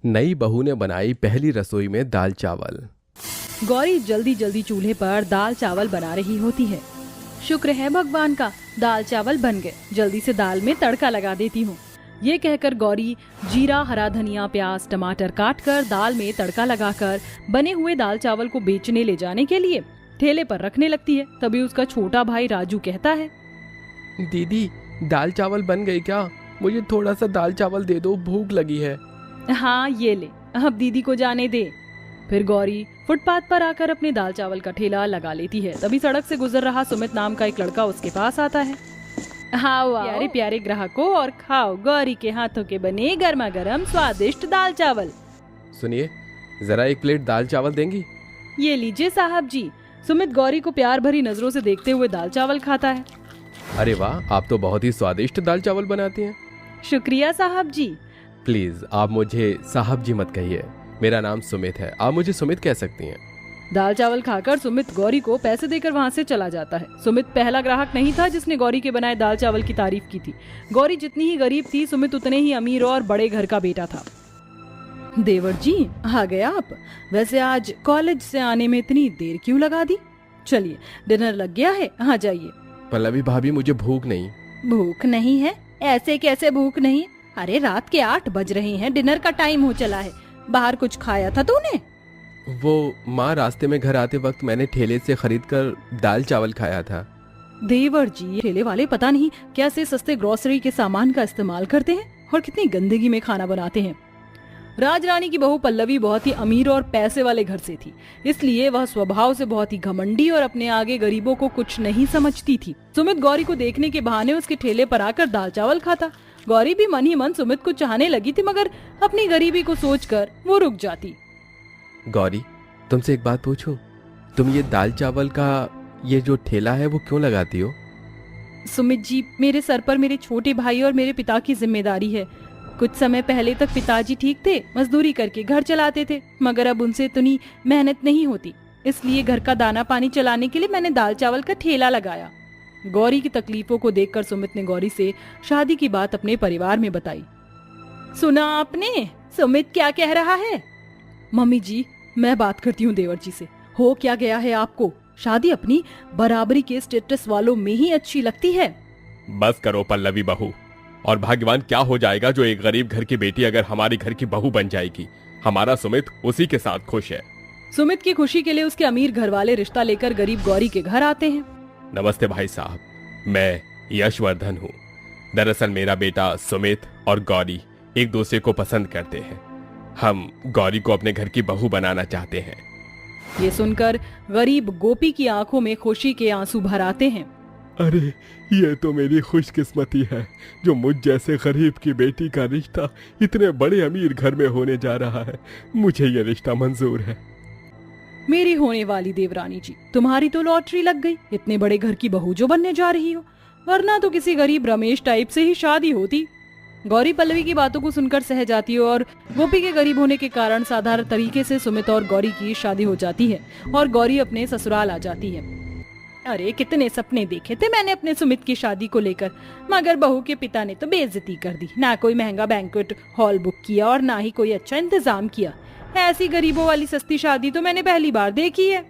नई बहू ने बनाई पहली रसोई में दाल चावल। गौरी जल्दी जल्दी चूल्हे पर दाल चावल बना रही होती है। शुक्र है भगवान का, दाल चावल बन गए, जल्दी से दाल में तड़का लगा देती हूँ। ये कहकर गौरी जीरा, हरा धनिया, प्याज, टमाटर काट कर दाल में तड़का लगाकर बने हुए दाल चावल को बेचने ले जाने के लिए ठेले पर रखने लगती है। तभी उसका छोटा भाई राजू कहता है, दीदी दाल चावल बन गई क्या? मुझे थोड़ा सा दाल चावल दे दो, भूख लगी है। हाँ ये ले, अब दीदी को जाने दे। फिर गौरी फुटपाथ पर आकर अपने दाल चावल का ठेला लगा लेती है। तभी सड़क से गुजर रहा सुमित नाम का एक लड़का उसके पास आता है। हाँ प्यारे प्यारे ग्राहकों, और खाओ गौरी के हाथों के बने गर्मा गर्म स्वादिष्ट दाल चावल। सुनिए, जरा एक प्लेट दाल चावल देंगी? ये लीजिए साहब जी। सुमित गौरी को प्यार भरी नजरों से देखते हुए दाल चावल खाता है। अरे वाह, आप तो बहुत ही स्वादिष्ट दाल चावल बनाती हैं। शुक्रिया साहब जी। प्लीज आप मुझे साहब जी मत कहिए, मेरा नाम सुमित है, आप मुझे सुमित कह सकती हैं। दाल चावल खाकर सुमित गौरी को पैसे देकर वहाँ से चला जाता है। सुमित पहला ग्राहक नहीं था जिसने गौरी के बनाए दाल चावल की तारीफ की थी। गौरी जितनी ही गरीब थी, सुमित उतने ही अमीर और बड़े घर का बेटा था। देवर जी आ गए आप? वैसे आज कॉलेज से आने में इतनी देर क्यों लगा दी? चलिए डिनर लग गया है, आ जाइए। पल्लवी भाभी, मुझे भूख नहीं। भूख नहीं है? ऐसे कैसे भूख नहीं? अरे रात के 8 बज रहे हैं, डिनर का टाइम हो चला है। बाहर कुछ खाया था तूने? वो माँ, रास्ते में घर आते वक्त मैंने ठेले से खरीद कर दाल चावल खाया था। देवर जी, ठेले वाले पता नहीं कैसे सस्ते ग्रोसरी के सामान का इस्तेमाल करते हैं और कितनी गंदगी में खाना बनाते हैं। राजरानी की बहू पल्लवी बहुत ही अमीर और पैसे वाले घर से थी, इसलिए वह स्वभाव से बहुत ही घमंडी और अपने आगे गरीबों को कुछ नहीं समझती थी। सुमित गौरी को देखने के बहाने उसके ठेले पर आकर दाल चावल खाता। गौरी भी मन ही मन सुमित को चाहने लगी थी, मगर अपनी गरीबी को सोचकर वो रुक जाती। गौरी, तुमसे एक बात पूछूं? तुम ये दाल चावल का ये जो ठेला है वो क्यों लगाती हो? सुमित जी, मेरे सर पर मेरे छोटे भाई और मेरे पिता की जिम्मेदारी है। कुछ समय पहले तक पिताजी ठीक थे, मजदूरी करके घर चलाते थे, मगर अब उनसे इतनी मेहनत नहीं होती, इसलिए घर का दाना पानी चलाने के लिए मैंने दाल चावल का ठेला लगाया। गौरी की तकलीफों को देखकर सुमित ने गौरी से शादी की बात अपने परिवार में बताई। सुना आपने सुमित क्या कह रहा है? मम्मी जी, मैं बात करती हूँ देवर जी से। हो क्या गया है आपको? शादी अपनी बराबरी के स्टेटस वालों में ही अच्छी लगती है। बस करो पल्लवी बहू, और भाग्यवान क्या हो जाएगा जो एक गरीब घर की बेटी अगर हमारे घर की बहू बन जाएगी। हमारा सुमित उसी के साथ खुश है। सुमित की खुशी के लिए उसके अमीर घर वाले रिश्ता लेकर गरीब गौरी के घर आते हैं। नमस्ते भाई साहब, मैं यशवर्धन हूँ। दरअसल मेरा बेटा सुमित और गौरी एक दूसरे को पसंद करते हैं। हम गौरी को अपने घर की बहू बनाना चाहते हैं। ये सुनकर गरीब गोपी की आंखों में खुशी के आंसू भर आते हैं। अरे ये तो मेरी खुशकिस्मती है जो मुझ जैसे गरीब की बेटी का रिश्ता इतने बड़े अमीर घर में होने जा रहा है। मुझे ये रिश्ता मंजूर है। मेरी होने वाली देवरानी जी, तुम्हारी तो लॉटरी लग गई, इतने बड़े घर की बहू जो बनने जा रही हो, वरना तो किसी गरीब रमेश टाइप से ही शादी होती। गौरी पल्लवी की बातों को सुनकर सह जाती है और गोपी के गरीब होने के कारण साधारण तरीके से सुमित और गौरी की शादी हो जाती है और गौरी अपने ससुराल आ जाती है। अरे कितने सपने देखे थे मैंने अपने सुमित की शादी को लेकर, मगर बहू के पिता ने तो बेइज्जती कर दी। ना कोई महंगा बैंक्वेट हॉल बुक किया और ना ही कोई अच्छा इंतजाम किया। ऐसी गरीबों वाली सस्ती शादी तो मैंने पहली बार देखी है।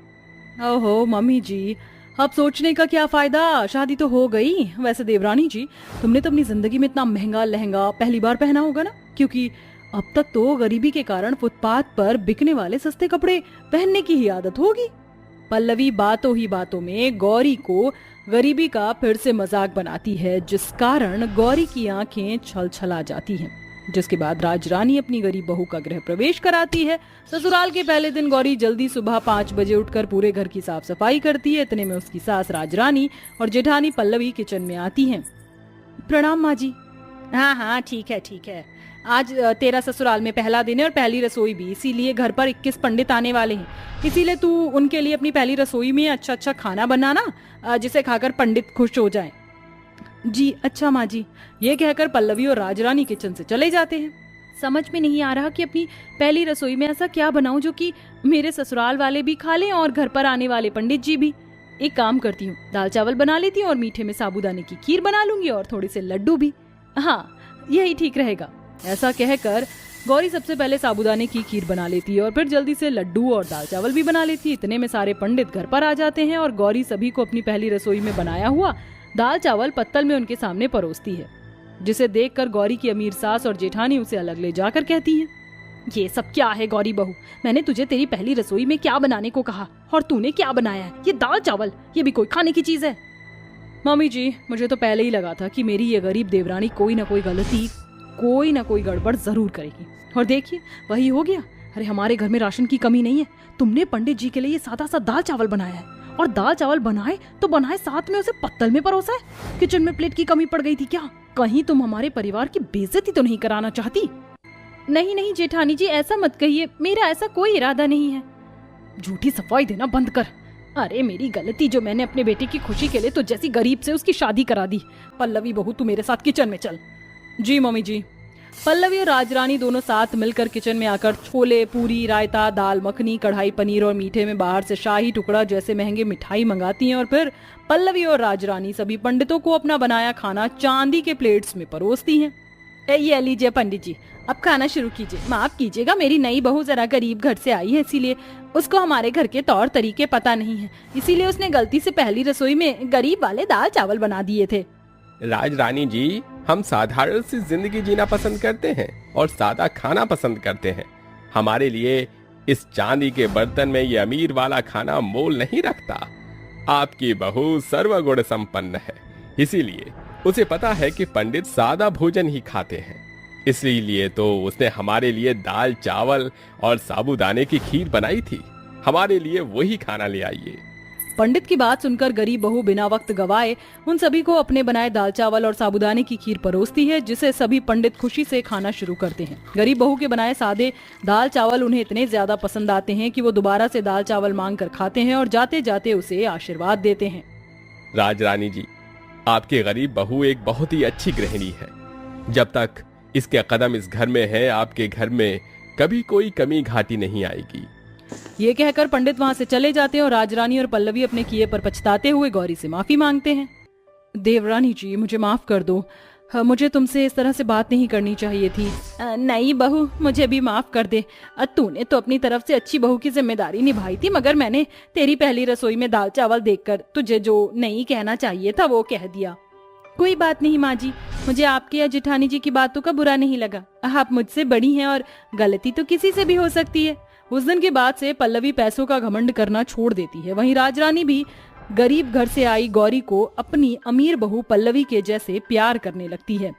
ओहो मम्मी जी, अब सोचने का क्या फायदा, शादी तो हो गई। वैसे देवरानी जी, तुमने तो अपनी जिंदगी में इतना महंगा लहंगा पहली बार पहना होगा ना, क्योंकि अब तक तो गरीबी के कारण फुटपाथ पर बिकने वाले सस्ते कपड़े पहनने की ही आदत होगी। पल्लवी बातों ही बातों में गौरी को गरीबी का फिर से मजाक बनाती है, जिस कारण गौरी की आंखें छल छला जाती हैं। जिसके बाद राजरानी अपनी गरीब बहू का गृह प्रवेश कराती है। ससुराल के पहले दिन गौरी जल्दी सुबह 5 बजे उठकर पूरे घर की साफ सफाई करती है। इतने में उसकी सास राजरानी और जेठानी पल्लवी किचन में आती हैं। प्रणाम माँ जी। हाँ हाँ ठीक है ठीक है, आज तेरा ससुराल में पहला दिन है और पहली रसोई भी, इसीलिए घर पर 21 पंडित आने वाले हैं, इसीलिए तू उनके लिए अपनी पहली रसोई में अच्छा अच्छा खाना बनाना जिसे खाकर पंडित खुश हो जाएं। जी अच्छा माँ जी। ये कहकर पल्लवी और राजरानी किचन से चले जाते हैं। समझ में नहीं आ रहा कि अपनी पहली रसोई में ऐसा क्या बनाऊं जो कि मेरे ससुराल वाले भी खा लें और घर पर आने वाले पंडित जी भी। एक काम करती हूँ, दाल चावल बना लेती हूँ और मीठे में साबूदाने की खीर बना लूंगी और थोड़े से लड्डू भी। हाँ यही ठीक रहेगा। ऐसा कहकर गौरी सबसे पहले साबूदाने की खीर बना लेती है और फिर जल्दी से लड्डू और दाल चावल भी बना लेती है। इतने में सारे पंडित घर पर आ जाते हैं और गौरी सभी को अपनी पहली रसोई में बनाया हुआ दाल चावल पत्तल में उनके सामने परोसती है, जिसे देखकर गौरी की अमीर सास और जेठानी उसे अलग ले जाकर कहती हैं, ये सब क्या है गौरी बहू, मैंने तुझे तेरी पहली रसोई में क्या बनाने को कहा और तूने क्या बनाया है? ये दाल चावल, ये भी कोई खाने की चीज है? मम्मी जी, मुझे तो पहले ही लगा था कि मेरी ये गरीब देवरानी कोई ना कोई गलती, कोई ना कोई गड़बड़ जरूर करेगी। और देखिए वही हो गया। अरे हमारे घर में राशन की कमी नहीं है, तुमने पंडित जी के लिए ये सादा सा दाल चावल बनाया है, और दाल चावल बनाए तो बनाए साथ में उसे पत्तल में परोसा है। किचन में प्लेट की कमी पड़ गई थी क्या? कहीं तुम हमारे परिवार की बेइज्जती तो नहीं कराना चाहती? नहीं नहीं जेठानी जी, ऐसा मत कहिए, मेरा ऐसा कोई इरादा नहीं है। झूठी सफाई देना बंद कर। अरे मेरी गलती, जो मैंने अपने बेटे की खुशी के लिए तो जैसी गरीब से उसकी शादी करा दी। पल्लवी बहू, तू मेरे साथ किचन में चल। जी मम्मी जी। पल्लवी और राजरानी दोनों साथ मिलकर किचन में आकर छोले, पूरी, रायता, दाल मखनी, कढ़ाई पनीर और मीठे में बाहर से शाही टुकड़ा जैसे महंगे मिठाई मंगाती हैं और फिर पल्लवी और राजरानी सभी पंडितों को अपना बनाया खाना चांदी के प्लेट्स में परोसती हैं। ये लीजिए पंडित जी, अब खाना शुरू कीजिए। माफ कीजिएगा, मेरी नई बहू जरा गरीब घर से आई है, इसीलिए उसको हमारे घर के तौर तरीके पता नहीं है, इसीलिए उसने गलती से पहली रसोई में गरीब वाले दाल चावल बना दिए थे। राजरानी जी, हम साधारण सी जिंदगी जीना पसंद करते हैं और सादा खाना पसंद करते हैं। हमारे लिए इस चांदी के बर्तन में ये अमीर वाला खाना मोल नहीं रखता। आपकी बहू सर्वगुण संपन्न है, इसीलिए उसे पता है कि पंडित सादा भोजन ही खाते हैं, इसलिए तो उसने हमारे लिए दाल चावल और साबूदाने की खीर बनाई थी। हमारे लिए वही खाना ले आइए। पंडित की बात सुनकर गरीब बहू बिना वक्त गवाए उन सभी को अपने बनाए दाल चावल और साबूदाने की खीर परोसती है, जिसे सभी पंडित खुशी से खाना शुरू करते हैं। गरीब बहू के बनाए सादे दाल चावल उन्हें इतने ज्यादा पसंद आते हैं कि वो दोबारा से दाल चावल मांग कर खाते हैं और जाते जाते उसे आशीर्वाद देते हैं। राजरानी जी, आपकी गरीब बहू एक बहुत ही अच्छी गृहिणी है। जब तक इसके कदम इस घर में है, आपके घर में कभी कोई कमी घाटी नहीं आएगी। ये कहकर पंडित वहां से चले जाते हैं और राजरानी और पल्लवी अपने किए पर पछताते हुए गौरी से माफी मांगते हैं। देवरानी जी, मुझे माफ कर दो, मुझे तुमसे इस तरह से बात नहीं करनी चाहिए थी। नहीं बहू, मुझे भी माफ कर दे। तूने तो अपनी तरफ से अच्छी बहू की जिम्मेदारी निभाई थी, मगर मैंने तेरी पहली रसोई में दाल चावल देखकर तुझे जो नहीं कहना चाहिए था वो कह दिया। कोई बात नहीं माँ जी, मुझे आपके या जेठानी जी की बातों का बुरा नहीं लगा। आप मुझसे बड़ी हैं और गलती तो किसी से भी हो सकती है। उस दिन के बाद से पल्लवी पैसों का घमंड करना छोड़ देती है। वहीं राजरानी भी गरीब घर से आई गौरी को अपनी अमीर बहू पल्लवी के जैसे प्यार करने लगती है।